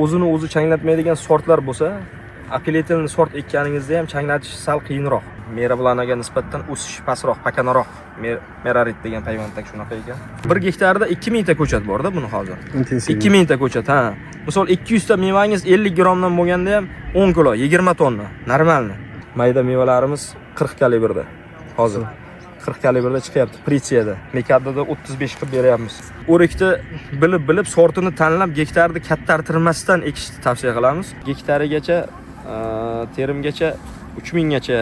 o'zini o'zi changlatmaydigan sortlar bo'lsa, apellyativni sort ekkaningizda ham changlatish sal qiyinroq. Merablanaga nisbatan o'sish pastroq, pakanaroq. Merarit degan payvanddak shunaqa ekan. 1 gektarda 2000 ta ko'chat bor-da buni hozir. 2000 ta ko'chat, ha. Misol 200 ta mevangiz 50 grammdan bo'lganda ham 10 kilo, 20 tonna, normalni. Mayda mevalarimiz 40 kalibrda. Hozir 40 kalibrda chiqyapti, pritsiyada. Mekadada 35 qilib beryapmiz. O'rikni bilib sortini tanlab gektarni kattartirmasdan ekishni tavsiya qilamiz. Gektarigacha terimgacha 3000 gacha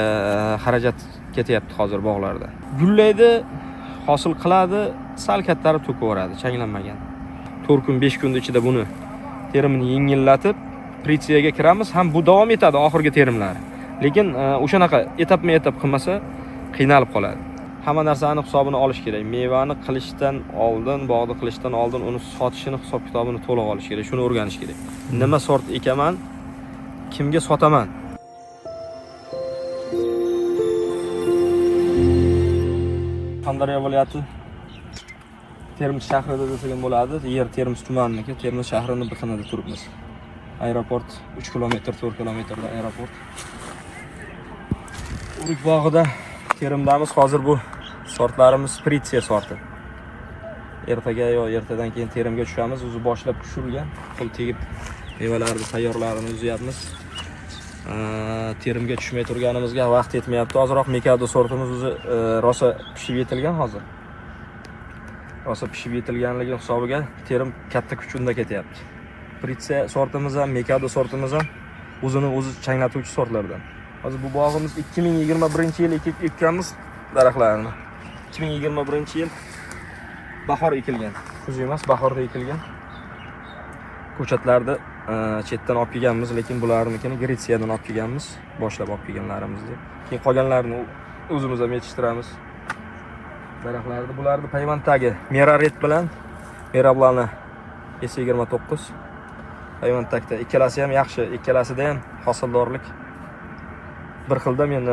xarajat ketyapti hozir bog'larda. Gullaydi, hosil qiladi, sal kattarib to'kaveradi, changlanmagan. 4 kun, 5 kun ichida buni terimini yengillatib, pritsiyaga kiramiz. Ham bu davom etadi oxirgi terimlar. Lekin o'shanaqa etap qilmasa qiynalib qoladi. Hamma narsani hisobini olish kerak. Mevani qilishdan oldin, bog'ni qilishdan oldin uni sotishini, hisob-kitobini to'liq olish kerak. Shuni o'rganish kerak. Nima sort ekaman, kimga sotaman? Qandaryo viloyati Termiz shahrida desak ham bo'ladi. Yer Termiz tumaniki, Termiz shahrining biqinida turibmiz. Aeroport 3 kilometr, 4 kilometrda aeroport. O'rik bog'ida terimdamiz. Hozir bu sortlarimiz pritsiya sorti. Ertaga yo ertadan keyin terimga tushamiz. O'zi boshlab tushirilgan. Qo'l tegib mevalarni tayyorlarini uzyapmiz. Terimga tushmay turganimizga vaqt yetmayapti. Hozirroq Mikado sortimiz o'zi rosa pishib yetilgan hozir. Rosa pishib yetilganligi hisobiga terim katta kuchunda ketyapti. Pritsiya sortimiz ham, Mikado sortimiz ham o'zini o'zi changlatuvchi sortlardan. Hozir bu bog'imiz 2021-yil ekkanmiz daraxtlarni. 2021-yil bahor ekilgan. Kuz emas, bahorda ekilgan. Ko'chatlarni chetdan olib kelganmiz, lekin bularnikini Gretsiyadan olib kelganmiz, boshlab olib kelganlarimiz deb. Keyin qolganlarini o'zimiz ham yetishtiramiz. Daraxtlarni bularni payvanddagi Merarit bilan Merablana S29 payvanddakda ikkalasi ham yaxshi, ikkalasida ham hosildorlik bir xilda. Men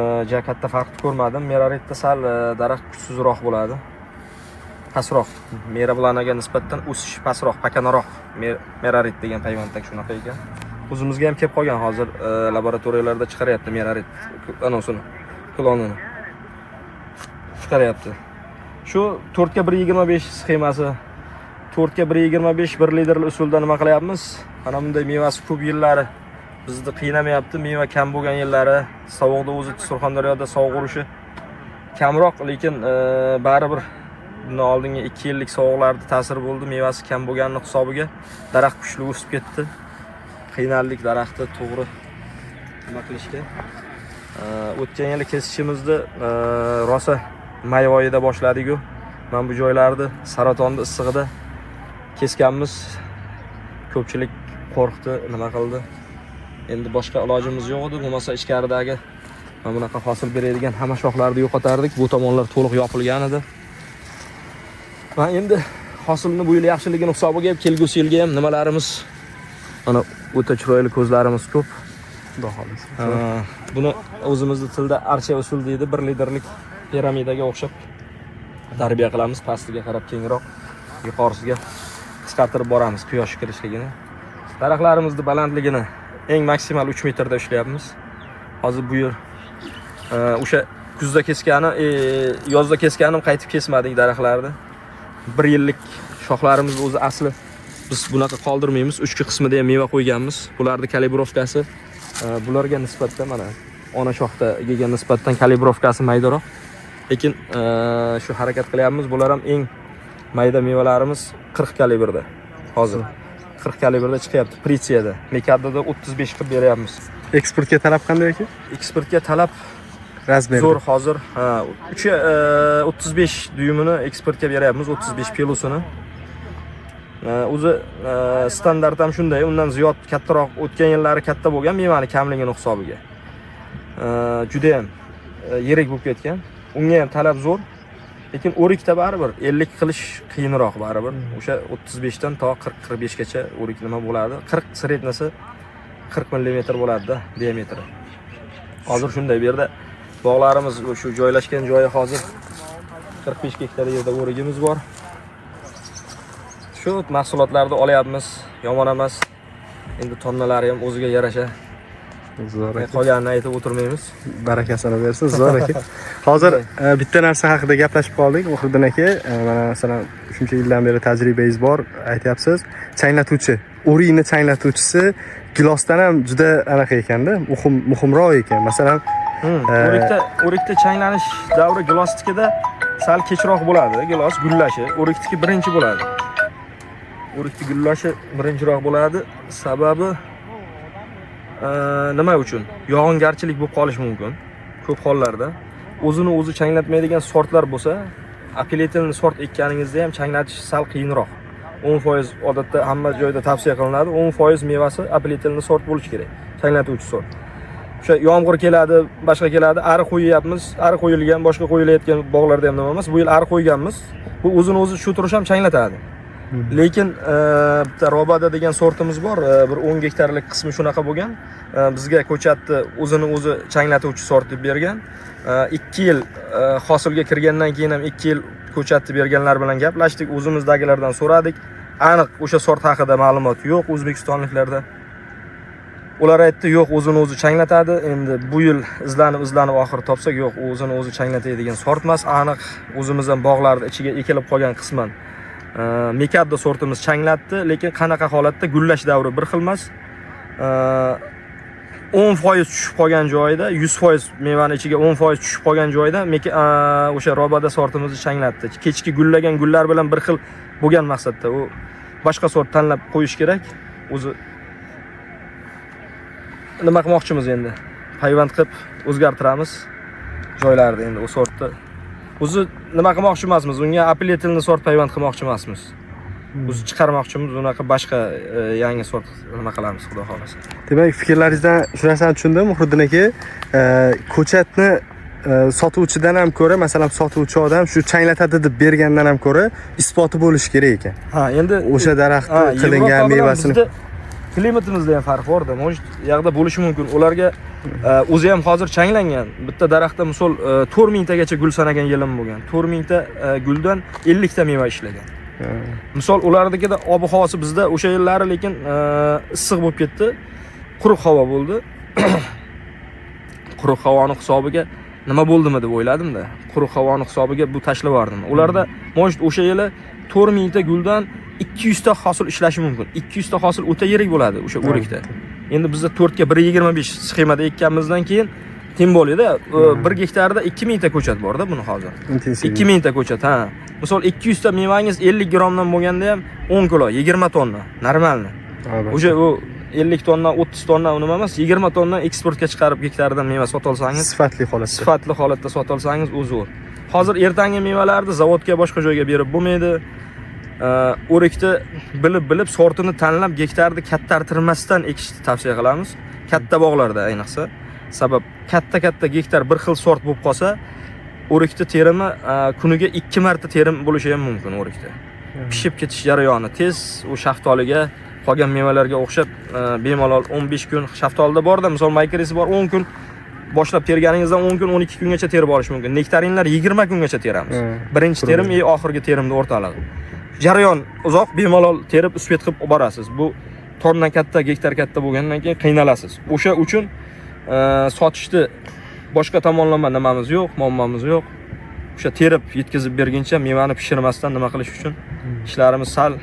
katta farq ko'rmadim. Meraritda sal daraxt kuchsizroq bo'ladi. Pastroq, Merablanaga nisbatan o'sish pastroq, pakanaroq. Merarit degan payvanddak shunaqa ekan. O'zimizga ham kelib qolgan hozir laboratoriyalarda chiqaryapti Merarit anosini, klonini chiqaryapti. Shu 4/125 sxemasi 4/125 1 litrli usulda nima qilyapmiz? Mana bunday mevasi ko'p yillari bizni qiynamayapti. Meva kam bo'lgan yillari, sovuqda o'zi Surxondaryoda sovuq urishi kamroq, lekin baribir bundan oldingi 2 yillik sovuqlarda ta'sir bo'ldi. Mevasi kam bo'lgani hisobiga daraxt kuchli o'sib ketdi. Qiynaldik daraxtni to'g'ri nima qilishga. O'tgan yil kesishimizda rosa may oyida boshladik-ku. Men bu joylarni saratonni issig'ida kesganmiz. Ko'pchilik qo'rqdi, nima qildi. Endi boshqa ilojimiz yo'q edi. Bo'lmasa ichkaridagi mana bunaqa hosil beradigan hamma shoxlarni yo'qotardik. Bu tomonlar to'liq yopilgan edi. Va endi hosilni bu yil yaxshiligini hisobiga kelgusi yilga ham nimalarimiz mana o'ta chiroyli ko'zlarimiz ko'p. Xudo xolasa. Buni o'zimizning tilda archa usul deydi. 1 litrlik piramidaga o'xshab tarbiya qilamiz. Pastiga qarab kengroq, yuqorisiga qisqartirib boramiz quyosh kirishligini. Daraxtlarimizning balandligini eng maksimal 3 metrda ishlayapmiz. Hozir bu yer o'sha kuzda keskani, yozda keskanim qaytib kesmadik daraxtlarni. 1 yillik shoxlarimizni o'zi asli biz bunaqa qoldirmaymiz. Uchki qismida ham meva qo'yganmiz. Bularning kalibrovkasi bularga nisbatan mana ona shoxdaga nisbatan kalibrovkasi maydaroq. Lekin shu harakat qilyapmiz. Bular ham eng mayda mevalarimiz 40 kalibrda. Hozir 40 kalibrda chiqyapti pritsiyada. Mekadada 35 qilib beryapmiz. Eksportga talab qanday ekan? Eksportga talab zo'r hozir. 35 dyumini eksportga beryapmiz, 35 kilosini. O'zi standart ham shunday, undan ziyod kattaroq o'tgan yillari katta bo'lgan mevani kamligini hisobiga. Juda ham yirik bo'lib ketgan. Unga ham talab zo'r. Lekin o'rikda baribir 50 qilish qiyinroq baribir. O'sha 35 dan to 40-45 gacha o'rik nima bo'ladi? 40 srednasi 40 mm bo'ladi-da, diametri. Hozir shunday bu yerda bog'larimiz shu joylashgan joyi hozir 45 gektar yerda o'rigimiz bor. Shu mahsulotlarni olyapmiz, yomon emas. Endi tonnalari ham o'ziga yarasha. Zo'r aka. Qolganini aytib o'tirmaymiz. Barakasini bersin, zo'r aka. Hozir bitta narsa haqida gaplashib qoldik, Muhriddin aka. Mana masalan, shuncha yildan beri tajribangiz bor, aytyapsiz. Changlatuvchi, o'rikni changlatuvchisi gilosdan ham juda anaqa ekanda, muhimroq ekan. Masalan, o'rikda changlanish davri gilosnikida sal kechroq bo'ladi. Gilos gullashi o'rikniki birinchi bo'ladi. O'rikni gullashi birinchiroq bo'ladi. Sababi nima uchun? Yog'ingarchilik bo'lib qolishi mumkin. Ko'p hollarda o'zini o'zi changlatmaydigan sortlar bo'lsa, apelletilni sort ekkaningizda ham changlatish sal qiyinroq. 10% odatda hamma joyda tavsiya qilinadi. 10% mevasi apelletilni sort bo'lishi kerak. Changlatuvchi sort. O'sha yomg'ir keladi, boshqa keladi, ari qo'yyapmiz, ari qo'yilgan, boshqa qo'yilayotgan bog'larda ham nima emas. Bu yil ari qo'yganmiz. Bu o'zini o'zi shu turish ham changlatadi. Lekin bitta Robada degan sortimiz bor, bir 10 gektarlik qismi shunaqa bo'lgan. Bizga ko'chatni o'zini o'zi changlatuvchi sort deb bergan. 2 yil hosilga kirgandan keyin ham 2 yil ko'chatni berganlar bilan gaplashdik, o'zimizdagilardan so'radik. Aniq o'sha sort haqida ma'lumot yo'q o'zbekistonliklarda. Ular aytdi, yo'q, o'zini o'zi changlatadi. Endi bu yil izlanib oxiri topsak, yo'q, o'zini o'zi changlatadigan sort emas, aniq o'zimiz ham bog'larda ichiga ekilib qolgan qisman Mikaddo sortimiz changlatdi, lekin qanaqa holatda gullash davri bir xil emas. 10% tushib qolgan joyda, 100% mevani ichiga 10% tushib qolgan joyda o'sha Robada sortimizni changlatdi. Kechki gullagan gullar bilan bir xil bo'lgan maqsadda u boshqa sort tanlab qo'yish kerak. O'zi nima qilmoqchimiz endi? Payvand qilib o'zgartiramiz joylarda endi u sortni. O'zi nima qilmoqchi emasmiz? Unga apelletilni sort payvand qilmoqchi emasmiz. O'zi chiqarmoqchimiz, unaqa boshqa yangi sort nima qilamiz, xudo xolasa. Demak, fikrlaringizdan shu narsani tushundim, Muhriddin aka. Ko'chatni sotuvchidan ham ko'ra, masalan, sotuvchi odam shu changlatadi deb bergandan ham ko'ra isboti bo'lishi kerak ekan. Ha, endi o'sha daraxtni qilingan mevasini klimatimizda ham farq bor-da. Может, yoqda bo'lishi mumkin. Ularga o'zi ham hozir changlangan. Bitta daraxtda misol 4000 tagacha gul sanagan yilim bo'lgan. 4000 ta guldan 50 ta meva ishlagan. Misol ulardagida ob-havosi bizda o'sha yillari lekin issiq bo'lib ketdi. Quruq havo bo'ldi. Quruq havoning hisobiga nima bo'ldimi deb o'yladim-da. Quruq havoning hisobiga bu tashlab yubordim. Ularda может o'sha yili 4000 ta guldan 200 ta hosil ishlashi mumkin. 200 ta hosil o'ta yirik bo'ladi o'sha o'rikda. Endi bizda 4 ga 1.25 sxemada ekkanimizdan keyin teng bo'ladi. 1 gektarda 2000 ta ko'chat bor-da buni hozir. 2000 ta ko'chat, ha. Misol 200 ta mevangiz 50 grammdan bo'lganda ham 10 kilo, 20 tonna, normalni. O'sha u 50 tonna, 30 tonna nima emas, 20 tonna eksportga chiqarib gektardan meva sota olsangiz, sifatli holatda sota olsangiz u zo'r. Hozir ertangi mevalarni zavodga boshqa joyga berib bo'lmaydi. O'rikni bilib sortini tanlab gektarni kattartirmasdan ekishni tavsiya qilamiz. Katta bog'larda ayniqsa. Sabab katta gektar bir xil sort bo'lib qolsa, o'rikni terimi kuniga 2 marta terim bo'lishi ham mumkin o'rikda. Pishib ketish jarayoni tez, u shaftoliga, qolgan mevalarga o'xshab bemalol 15 kun shaftolida borda, misol makrisi bor 10 kun boshlab terganingizdan 10 kun, 12 kungacha terib olish mumkin. Nektarinlar 20 kungacha teramiz. Birinchi terim oxirgi terimni o'rtaligi. Jarayon uzoq, bemalol terib usbet qilib borasiz. Bu tonna katta, gektar katta bo'lgandan keyin qiynalasiz. O'sha uchun sotishni boshqa tomonlama nimamiz yo'q, muammomiz yo'q. O'sha terib yetkazib berguncha mevani pishirmasdan nima qilish uchun ishlarimiz sal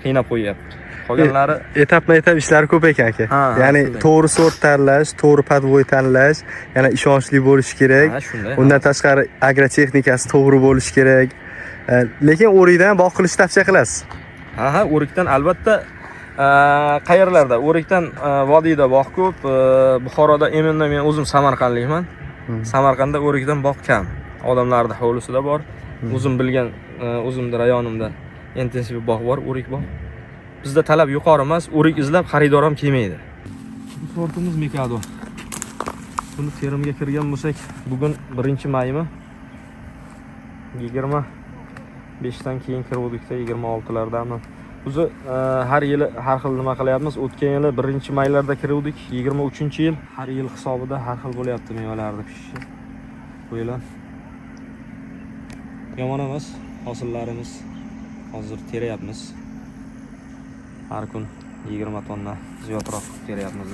qiynab qo'yapti. Qolganlari etap ishlari ko'p ekan aka. Ya'ni to'g'ri sort tanlash, to'g'ri podvoy tanlash, yana ishonchli bo'lish kerak. Undan tashqari agrotexnikasi to'g'ri bo'lish kerak. Lekin o'rikdan bog' qilishni tavsiya qilasiz. Ha, o'rikdan albatta qayerlarda? O'rikdan vodiyda bog' ko'p, Buxoroda, Eminda men o'zim Samarqandlikman. Samarqandda o'rikdan bog' kam. Odamlarning hovlisida bor. O'zim bilgan, o'zimda rayonimda intensiv bog' bor, o'rik bog'. Bizda talab yuqori emas, o'rik izlab xaridor ham kelmaydi. Bu sortimiz Mikaddo. Buni terimga kirgan bo'lsak, bugun 1-maymi? 25 dan keyin kiruvdikda 26lardami. O'zi har yili har xil nima qilyapmiz. O'tgan yili 1-maylarda kiruvdik, 23-yil har yil hisobida har xil bo'lyapti mevalarning pishishi. Qo'ylar. Yomon emas, hosillarimiz hozir teryapmiz. Har kun 20 tonna ziyodroq beryapmiz.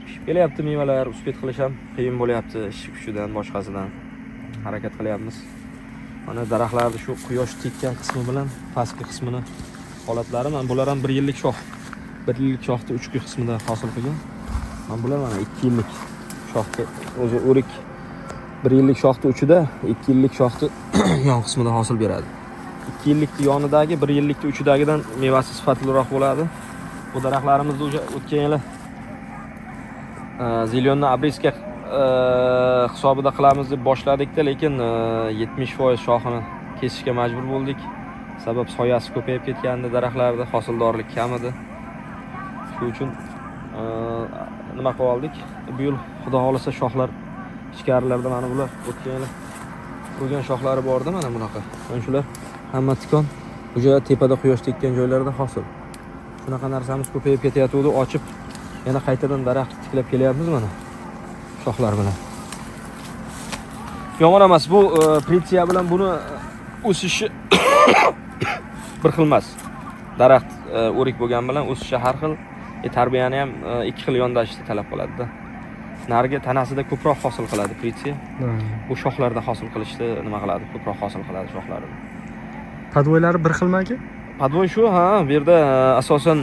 Pishib kelyapti mevalar, uspet qilish ham qiyin bo'lyapti, ish kuchidan boshqasidan harakat qilyapmiz. Mana daraxtlarning shu quyosh tekkan qismi bilan pastki qismini holatlari, mana bular ham 1 yillik shox. 1 yillik shoxni 3 qismida hosil qilgan. Mana bular mana 2 yillik shoxni o'zi o'rik 1 yillik shoxni uchida, 2 yillik shoxni yon qismida hosil beradi. 2 yillikning yonidagi 1 yillikning uchidagidan mevasi sifatliroq bo'ladi. Bu daraxtlarimizni o'tgan yili zilyonni abriska hisobida qilamiz deb boshladik-da, lekin 70% shoxini kesishga majbur bo'ldik. Sabab soyasi ko'payib ketgandi, daraxtlarda hosildorlik kam edi. Shu uchun nima qilib oldik? Bu yil xudo xolisa shoxlar ichkarilarda mana bular o'tgan yili urgan shoxlari bordi mana bunaqa. Mana shular hamma tikon. O'sha tepada quyosh tekkan joylarda hosil. Shunaqa narsamiz ko'payib ketayotgandi, ochib yana qaytadan daraxt tiklab kelyapmiz mana shoxlar bilan. Yomon emas bu pritsiya bilan buni o'sishi bir xil emas. Daraxt o'rik bo'lgan bilan o'sishi har xil, tarbiyani ham ikki xil yondashishni talab qiladi-da. Narigi tanasida ko'proq hosil qiladi pritsiya. Bu shoxlarda hosil qilishni nima qiladi? Ko'proq hosil qiladi shoxlarni. Podvoylari bir xilmi aka? Podvoy shu, ha, bu yerda asosan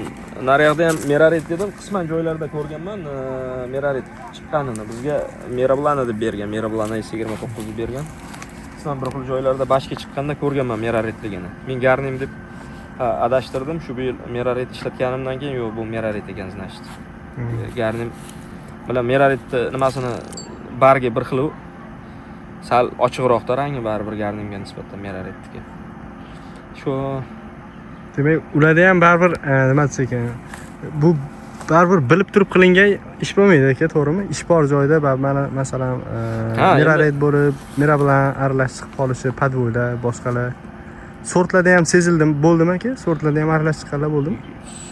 naryoqda ham merarit dedim, qisman joylarda ko'rganman, merarit chiqqanini bizga Merablana deb bergan, Merablana 29 deb bergan. Qisman bir xil joylarda bashga chiqqanda ko'rganman meraritligini. Men garnim deb adashtirdim, shu bu yil merarit ishlatganimdan keyin yo'q, bu merarit ekan значит. Garnim bilan meraritni nimasini bargi bir xil, sal ochiqroqda rangi baribir garnimga nisbatan meraritga. Shu demak, ularda ham baribir nima desek ekan, bu baribir bilib turib qilingan ish bo'lmaydi aka, to'g'rimi? Ish bor joyda mana masalan merarit bo'lib, mera bilan aralash chiqib qolishi, podvoylar, boshqalar sortlarda ham sezildim, bo'ldimi aka? Sortlarda ham aralash chiqqanlar bo'ldimi?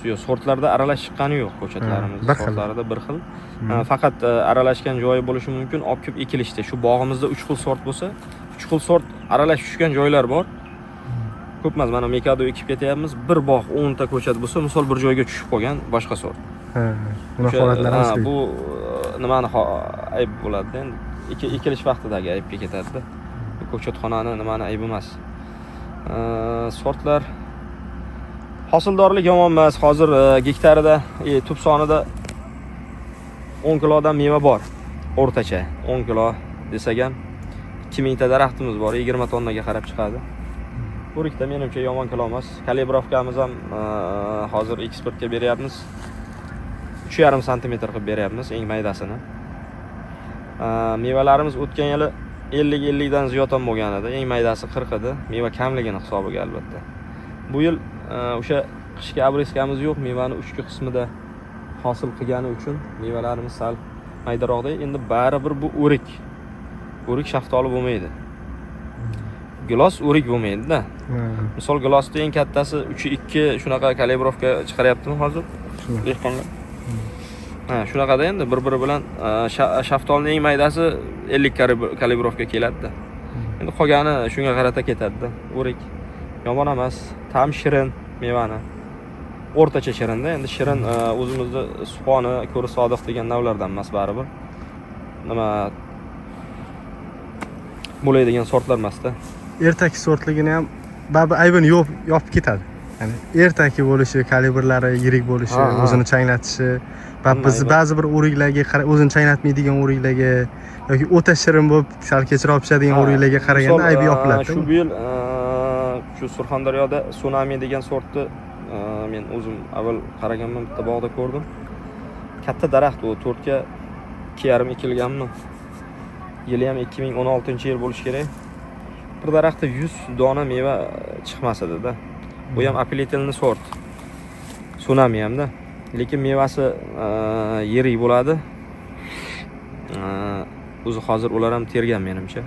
Yo'q, sortlarda aralash chiqqani yo'q ko'chatlarimiz. Sortlarida bir xil. Faqat aralashgan joyi bo'lishi mumkin, olib kelib ekilishdi. Shu bog'imizda 3 xil sort bo'lsa, 3 xil sort aralash tushgan joylar bor. Ko'p emas, mana Mikado ekib ketyapmiz. Bir bog' 10 ta ko'chat bo'lsa, misol bir joyga tushib qolgan boshqa sort. Buni holatlar ham bu nimani ayb bo'ladi endi. Ekilish vaqtidagi aybga ketadi-da. Bu ko'chatxonani nimani ayb emas. Sortlar hosildorlik yomon emas. Hozir gektarida, tub sonida 10 kilodan meva bor. O'rtacha 10 kilo desak ham 2000 ta daraxtimiz bor, 20 tonnaga qarab chiqadi. O'rikda menimcha yomon kilo emas. Kalibrovkamiz ham hozir eksportga beryapmiz. 3,5 sm qilib beryapmiz eng maydasini. Mevalarimiz o'tgan yili 50 dan ziyod ham bo'lgan edi. Eng maydasi 40 edi. Meva kamligini hisobiga albatta. Bu yil o'sha qishki abriskamiz yo'q, mevani 3 qismida hosil qilgani uchun mevalarimiz sal maydaroqda. Endi baribir bu o'rik. O'rik shaftoli bo'lmaydi. Gilos o'rik bo'lmaydi-da. Misol gilosning eng kattasi 3.2 shunaqa kalibrovka chiqaryaptimi hozir? Dehqonlar. Shunaqada endi bir-biri bilan shaftolining eng maydasi 50 kalibrovka keladi-da. Endi qolgani shunga qarata ketadi-da. O'rik yomon emas, tam shirin mevani. O'rtacha shirinda, endi shirin o'zimizda Suxoni, Ko'ri Sodiq degan navlardan emas baribir. Nima bo'ladigan sortlar emas-da. Ertaki sortligini ham baribir aybini yopib ketadi. Ya'ni ertaki bo'lishi, kalibrlari yirik bo'lishi, o'zini changlatishi, ba'zi bir o'riklarga o'zini chaynatmaydigan o'riklarga yoki o'ta shirin bo'lib, sal kechroq pishadigan o'riklarga qaraganda aybi yopiladi. Shu yil shu Surxondaryoda Tsunami degan sortni men o'zim avval qaraganman, bitta bog'da ko'rdim. Katta daraxt u, 4 ga 2,5 ekilganmi? Yili ham 2016-yil bo'lishi kerak. Bir daraxtda 100 dona meva chiqmas edi-da. Bu ham apelitelni sort. Tsunami hamda. Lekin mevasi yirik bo'ladi. O'zi hozir ular ham tergan menimcha.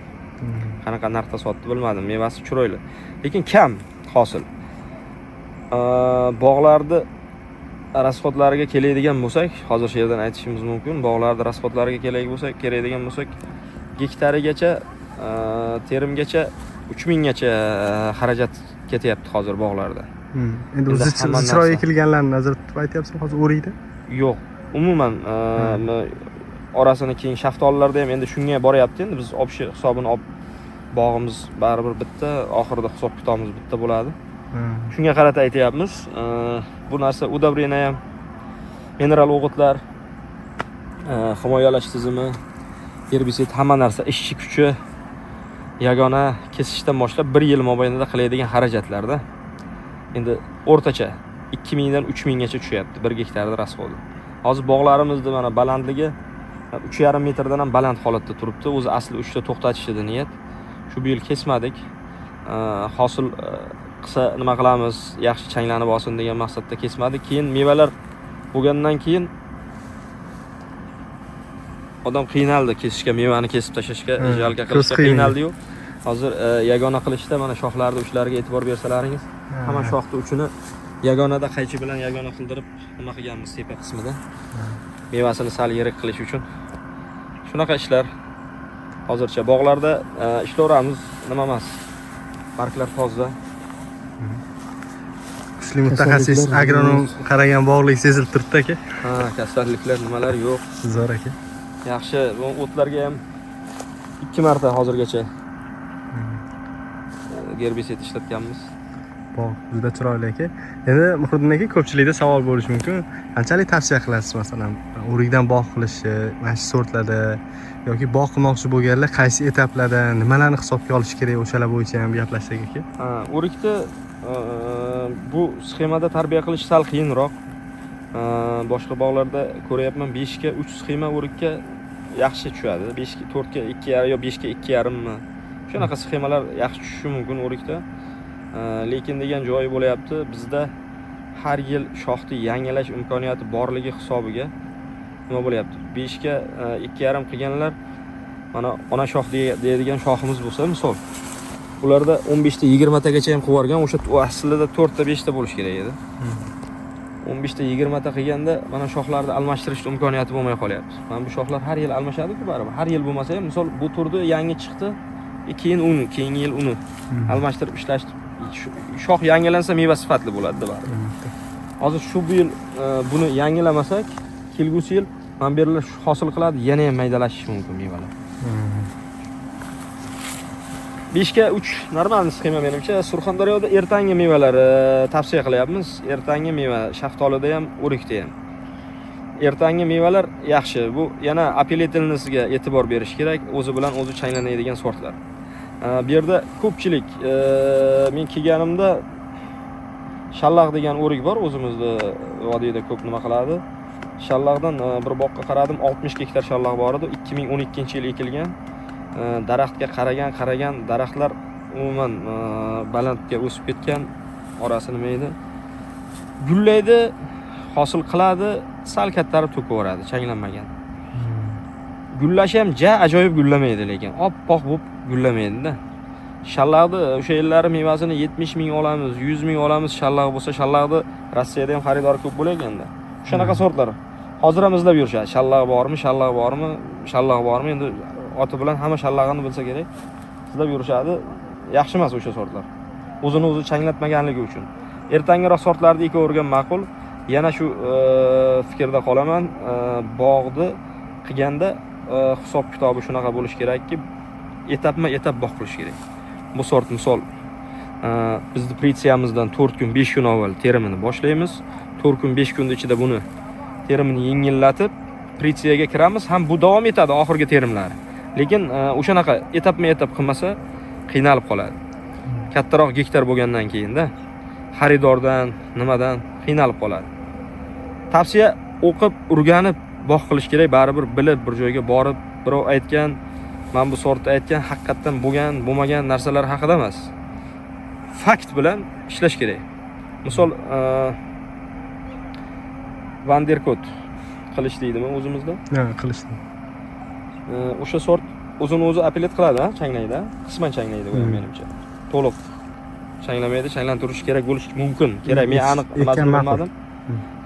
Qanaqa narxda sotdi bilmadim. Mevasi chiroyli. Lekin kam hosil. Bog'larda rasxodlariga keladigan bo'lsak, hozir shu yerdan aytishimiz mumkin. Bog'larda rasxodlariga keladigan bo'lsak, gektarigacha terimgacha 3000 gacha xarajat ketyapti hozir bog'larda. Endi o'zi chiroy ekilganlarni nazarda tutib aytyapsizmi hozir o'riyda? Yo'q, umuman orasini keyin shaftolilarda ham endi shunga boryapti. Endi biz obshi hisobini olib bog'imiz baribir bitta, oxirida hisob kitobimiz bitta bo'ladi. Shunga qarata aytyapmiz. Bu narsa udobrini ham, mineral o'g'itlar, himoyalash tizimi, herbisid, hamma narsa, ishchi kuchi yagona kesishdan boshlab 1 yil mobaynida qiladigan xarajatlarda endi o'rtacha 2000 dan 3000 gacha tushyapti 1 gektarda rasxodi. Hozir bog'larimizni mana balandligi 3,5 metrdan ham baland holatda turibdi. O'zi asli 3 ta to'xtatish edi niyat. Shu yil kesmadik. Hosil qilsa nima qilamiz, yaxshi changlanib olsin degan maqsadda kesmadik. Keyin mevalar bo'lgandan keyin odam qiynaldi kesishga, mevani kesib tashlashga, jalga qilishga qiynaldi-yu. Hozir yagona qilishda mana shoxlarning uchlariga e'tibor bersalaringiz, hamma shoxning uchini yagonada qaychi bilan yagona qildirib nima qilganmiz tepa qismida. Mevasini sal yirik qilish uchun. Shunaqa ishlar hozircha bog'larda ishlayveramiz, nima emas. Parklar toza. Kuchli mutaxassis agronom qaragan bog'lik sezilib turibdi aka. Kasalliklar nimalar yo'q. Zo'r aka. Yaxshi, o'tlarga ham 2 marta hozirgacha gerbisid ishlatganmiz. Bog' juda chiroyli aka. Endi Muhriddin aka, ko'pchilikda savol bo'lishi mumkin. Qanchalik tavsiya qilasiz masalan, o'rikdan bog' qilishni, mana shu sortlarda yoki bog' qilmoqchi bo'lganlar qaysi etaplarda nimalarni hisobga olish kerak, o'shalar bo'yicha ham gaplashsak aka. O'rikni bu sxemada tarbiya qilish sal qiyinroq. Boshqa bog'larda ko'ryapman 5 ga 3 sxema o'rikka yaxshi tushadi. 5 ga 4 ga 2,5 yo 5 ga 2,5 mi. Shunaqa sxemalar yaxshi tushishi mumkin o'rikda. Lekin degan joyi bo'layapti, bizda har yil shoxni yangilash imkoniyati borligi hisobiga nima bo'layapti? 5 ga 2,5 qilganlar mana ona shox deydigan shoximiz bo'lsa, misol ularda 15 ta 20 tagacha ham qilib yorgan, o'sha aslida 4 ta 5 ta bo'lish kerak edi. 15 ta 20 ta qilganda mana shoxlarni almashtirish imkoniyati bo'lmay qolyapti. Mana bu shoxlar har yil almashadi-ku baribir. Har yil bo'lmasa ham, misol bu turda yangi chiqdi, keyin uni, keyingi yil uni almashtirib ishlash. Shox yangilansa meva sifatli bo'ladi baribir. Hozir shu yil buni yangilamasak, kelgusi yil mana bu yerlar hosil qiladi, yana ham maydalashish mumkin mevalar. 5 ga 3 normal sxema menimcha. Surxondaryoda ertangi mevalari tavsiya qilyapmiz. Ertangi meva shaftolida ham, o'rikda ham. Ertangi mevalar yaxshi. Bu yana apeletilnisiga e'tibor berish kerak. O'zi bilan o'zi changlanadigan sortlar. Bu yerda ko'pchilik men kelganimda Shallaq degan o'rik bor, o'zimizda vodiyda ko'p nima qiladi. Shallaqdan bir boqqa qaradim, 60 gektar shallaq bor edi, 2012-yil ekilgan. Daraxtga qaragan daraxtlar umuman balandga o'sib ketgan, orasi nima edi? Gullaydi, hosil qiladi, sal kattarib to'kaveradi, changlanmagan. Gullashi ham ajoyib gullamaydi, lekin oppoq bo'lib gullamaydi-da. Shallaqni o'sha yillari mevasini 70 ming olamiz, 100 ming olamiz, shallaq bo'lsa, shallaqni Rossiyada ham xaridor ko'p bo'lganda. Shunaqa sortlar. Hozir ham izlab yurishadi. Shallaq bormi, shallaq bormi, shallaq bormi? Endi oti bilan hamma shallaqini bilsa kerak. Izlab yurishadi. Yaxshi emas o'sha sortlar. O'zini o'zi changlatmaganligi uchun. Ertangiroq sortlarni ekavergan ma'qul. Yana shu fikrda qolaman. Bog'ni qilganda hisob kitobi shunaqa bo'lish kerakki, etapma-etap bog' qilish kerak. Bu sort misol bizni pritsiyamizdan 4 kun 5 kun avval terimini boshlaymiz. 4 kun 5 kun ichida buni terimini yengillatib pritsiyaga kiramiz. Ham bu davom etadi oxirgi terimlari. Lekin o'shanaqa etapma-etap qilmasa qiynalib qoladi. Kattaroq gektar bo'lgandan keyinda xaridordan, nimadan qiynalib qoladi. Tavsiya o'qib, o'rganib bog' qilish kerak. Baribir bilib bir joyga borib, birov aytgan, men bu sortni aytgan, haqiqatan bo'lgan, bo'lmagan narsalar haqida emas. Fakt bilan ishlash kerak. Misol Vanderkot qilish deydimi o'zimizda? Ha, qilishdi. O'sha sort o'zini o'zi apelet qiladi, changlaydi, qisman changlaydi bu menimcha. To'liq changlamaydi, changlantirish kerak bo'lishi mumkin. Kerak, men aniq bilmadim.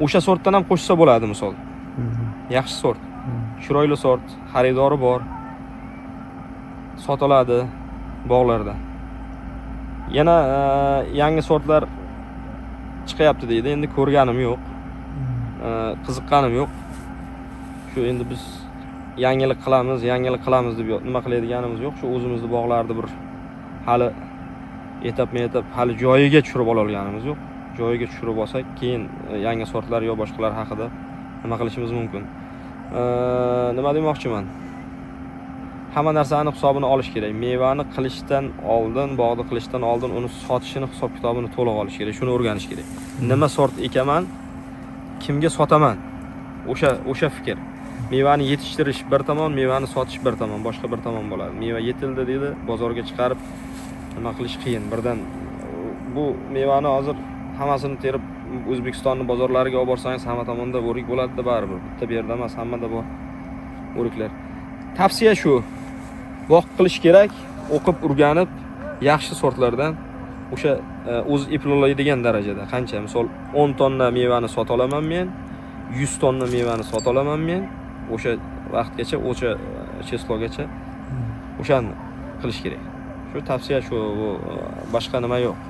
O'sha sortdan ham qo'shsa bo'ladi misol. Yaxshi sort. Chiroyli sort, xaridori bor. Sotiladi bog'larda. Yana yangi sortlar chiqyapti deydi. Endi ko'rganim yo'q. Qiziqqanim yo'q. Shu endi biz yangilik qilamiz deb nima qiladiganimiz yo'q. Shu o'zimizni bog'larni bir hali etap hali joyiga tushirib ola olganimiz yo'q. Joyiga tushirib olsak, keyin yangi sortlar yo boshqalar haqida nima qilishimiz mumkin. Nima demoqchiman? Hamma narsani hisobini olish kerak. Mevani qilishdan oldin, bog'da qilishdan oldin uni sotishini hisob-kitobini to'liq olish kerak. Shuni o'rganish kerak. Nima sort ekaman, kimga sotaman? O'sha fikr. Mevani yetishtirish bir tomon, mevani sotish bir tomon, boshqa bir tomon bo'ladi. Meva yetildi deydi, bozorga chiqarib nima qilish qiyin. Birdan bu mevani hozir hammasini terib O'zbekistonning bozorlariga olib borsangiz, hamma tomonda o'rik bo'ladi-da baribir. Bitta bu yerda emas, hammada bor o'riklar. Tavsiya shu. Bog' qilish kerak, o'qib, o'rganib, yaxshi sortlardan o'sha o'z eplolaydigan darajada. Qancha, misol 10 tonna mevani sota olaman men, 100 tonna mevani sota olaman men. O'sha vaqtgacha, o'sha cheslogacha o'shani qilish kerak. Shu tavsiya shu, boshqa nima yo'q.